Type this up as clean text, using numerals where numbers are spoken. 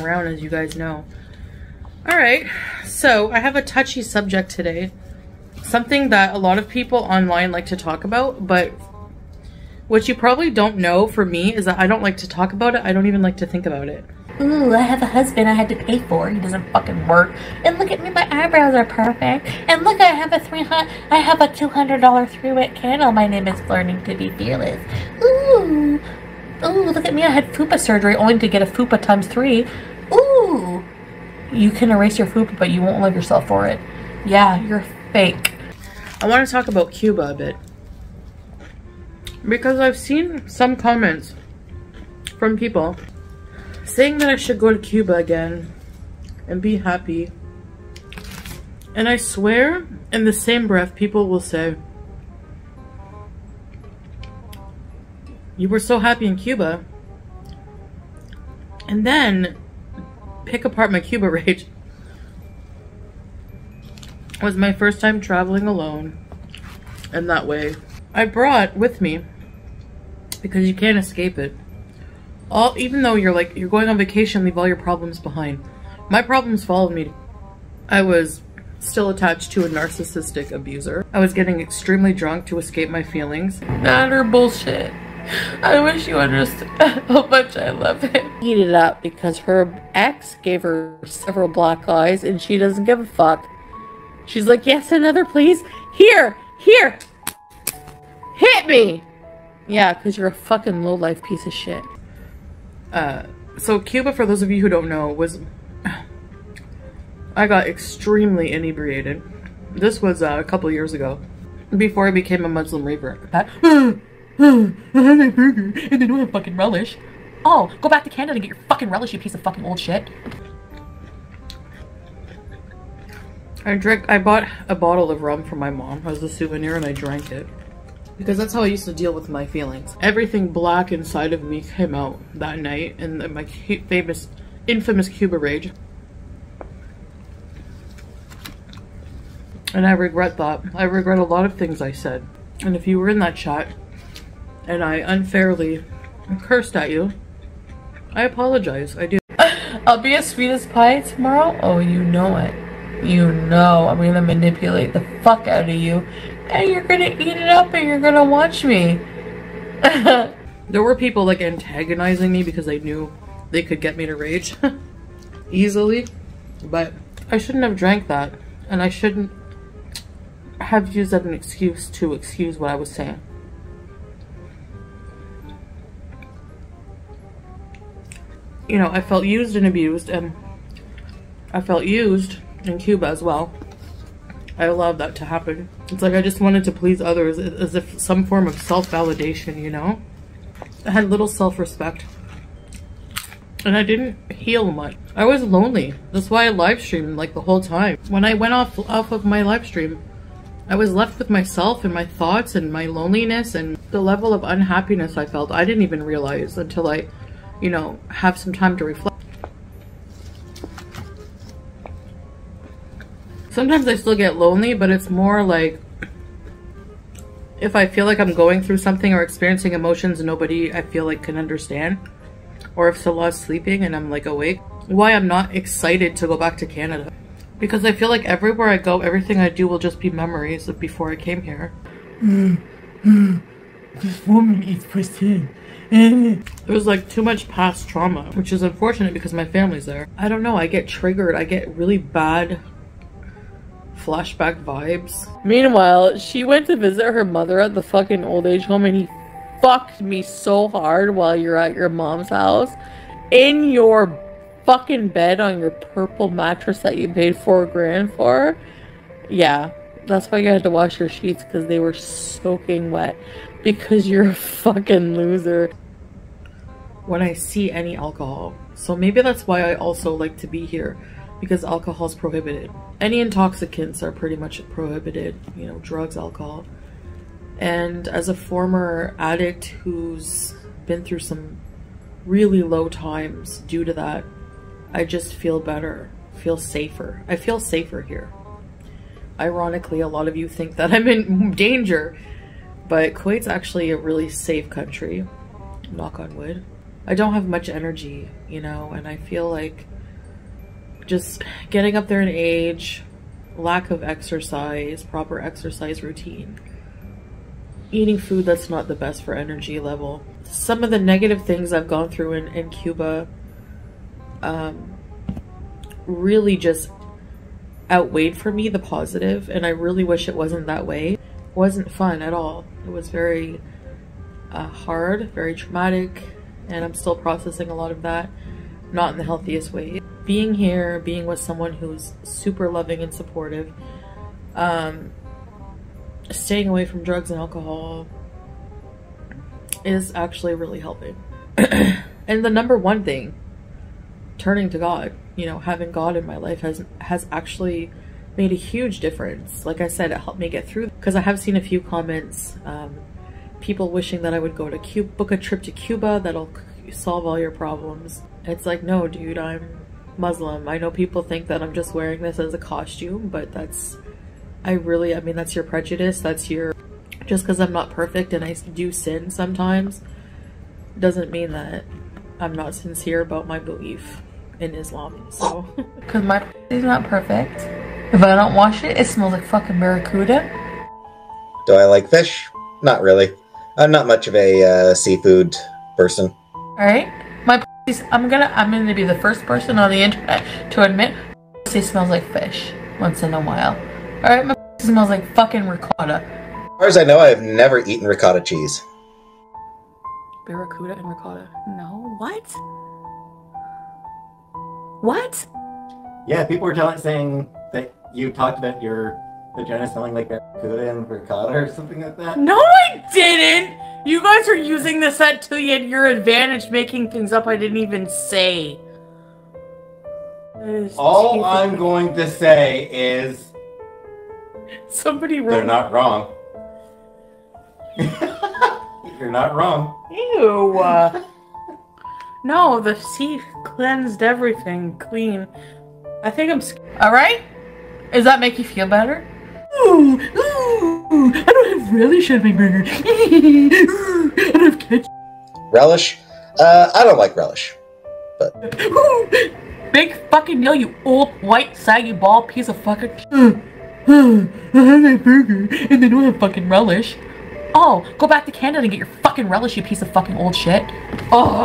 around, as you guys know. Alright, so I have a touchy subject today. Something that a lot of people online like to talk about, but what you probably don't know for me is that I don't like to talk about it. I don't even like to think about it. Ooh, I have a husband I had to pay for. He doesn't fucking work. And look at me, my eyebrows are perfect. And look, I have a $200 three-wick candle. My name is Learning to Be Fearless. Ooh, ooh, look at me. I had fupa surgery only to get a fupa times 3. Ooh, you can erase your fupa, but you won't love yourself for it. Yeah, you're fake. I want to talk about Cuba a bit, because I've seen some comments from people saying that I should go to Cuba again and be happy. And I swear, in the same breath, people will say, you were so happy in Cuba, and then pick apart my Cuba Rage. It was my first time traveling alone in that way. I brought with me, because you can't escape it, even though you're going on vacation, leave all your problems behind. My problems followed me. I was still attached to a narcissistic abuser. I was getting extremely drunk to escape my feelings. Not her bullshit. I wish you understood how much I love him. Eat it up because her ex gave her several black eyes and she doesn't give a fuck. She's like, yes, another please. Here, here, hit me. Yeah, because you're a fucking low-life piece of shit. So Cuba, for those of you who don't know, was... I got extremely inebriated. This was a couple years ago, before I became a Muslim revert. I had my burger and they don't have fucking relish. Oh, go back to Canada and get your fucking relish, you piece of fucking old shit. I bought a bottle of rum from my mom as a souvenir and I drank it. Because that's how I used to deal with my feelings. Everything black inside of me came out that night in my infamous Cuba Rage. And I regret that. I regret a lot of things I said. And if you were in that chat and I unfairly cursed at you, I apologize. I do. I'll be as sweet as pie tomorrow. Oh, you know it. You know I'm gonna manipulate the fuck out of you. And you're gonna eat it up and you're gonna watch me. There were people like antagonizing me because they knew they could get me to rage easily. But I shouldn't have drank that. And I shouldn't have used that as an excuse to excuse what I was saying. You know, I felt used and abused, and I felt used in Cuba as well. I allowed that to happen. It's like I just wanted to please others as if some form of self-validation, you know? I had little self-respect. And I didn't heal much. I was lonely. That's why I live streamed like the whole time. When I went off of my live stream, I was left with myself and my thoughts and my loneliness and the level of unhappiness I felt. I didn't even realize until I, you know, have some time to reflect. Sometimes I still get lonely, but it's more like if I feel like I'm going through something or experiencing emotions nobody I feel like can understand, or if Salah's sleeping and I'm like awake, why I'm not excited to go back to Canada. Because I feel like everywhere I go, everything I do will just be memories of before I came here. This woman eats pussy. There's like too much past trauma, which is unfortunate because my family's there. I don't know, I get triggered. I get really bad flashback vibes. Meanwhile, she went to visit her mother at the fucking old age home and he fucked me so hard while you're at your mom's house in your fucking bed on your purple mattress that you paid $4,000 for. Yeah, that's why you had to wash your sheets, because they were soaking wet because you're a fucking loser. When I see any alcohol, so maybe that's why I also like to be here, because alcohol is prohibited. Any intoxicants are pretty much prohibited, you know, drugs, alcohol. And as a former addict who's been through some really low times due to that, I just feel better, feel safer. I feel safer here. Ironically, a lot of you think that I'm in danger, but Kuwait's actually a really safe country, knock on wood. I don't have much energy, you know, and I feel like just getting up there in age, lack of exercise, proper exercise routine, eating food that's not the best for energy level. Some of the negative things I've gone through in Cuba really just outweighed for me the positive, and I really wish it wasn't that way. It wasn't fun at all. It was very hard, very traumatic, and I'm still processing a lot of that, not in the healthiest way. Being here, being with someone who's super loving and supportive, staying away from drugs and alcohol is actually really helping. And the number one thing, turning to God, you know, having God in my life has actually made a huge difference. Like I said, it helped me get through, because I have seen a few comments, people wishing that I would go to Cuba, book a trip to Cuba that'll solve all your problems. It's like, no dude, I'm Muslim. I know people think that I'm just wearing this as a costume, but that's, I mean, that's your prejudice. That's your, just because I'm not perfect and I do sin sometimes, doesn't mean that I'm not sincere about my belief in Islam. So, because my pussy's not perfect. If I don't wash it, it smells like fucking barracuda. Do I like fish? Not really. I'm not much of a seafood person. Alright? My pussy's, I'm gonna be the first person on the internet to admit pussy smells like fish once in a while. Alright, my pussy smells like fucking ricotta. As far as I know, I've never eaten ricotta cheese. barracuda and ricotta. No, what? What? Yeah, people were saying that you talked about your vagina smelling like barracuda and ricotta or something like that. No, I didn't! You guys are using this to your advantage, making things up I didn't even say. All I'm going to say is somebody wrote, they're not wrong. You're not wrong. Ew. No, the sea cleansed everything clean. I think I'm Alright? Does that make you feel better? Ooh, I don't have relish on my burger. I don't have ketchup. Relish? I don't like relish. But Big fucking deal, you old, white, saggy, bald piece of fucking I have my burger and they don't have fucking relish. Oh, go back to Canada and get your fucking relish, you piece of fucking old shit. Oh.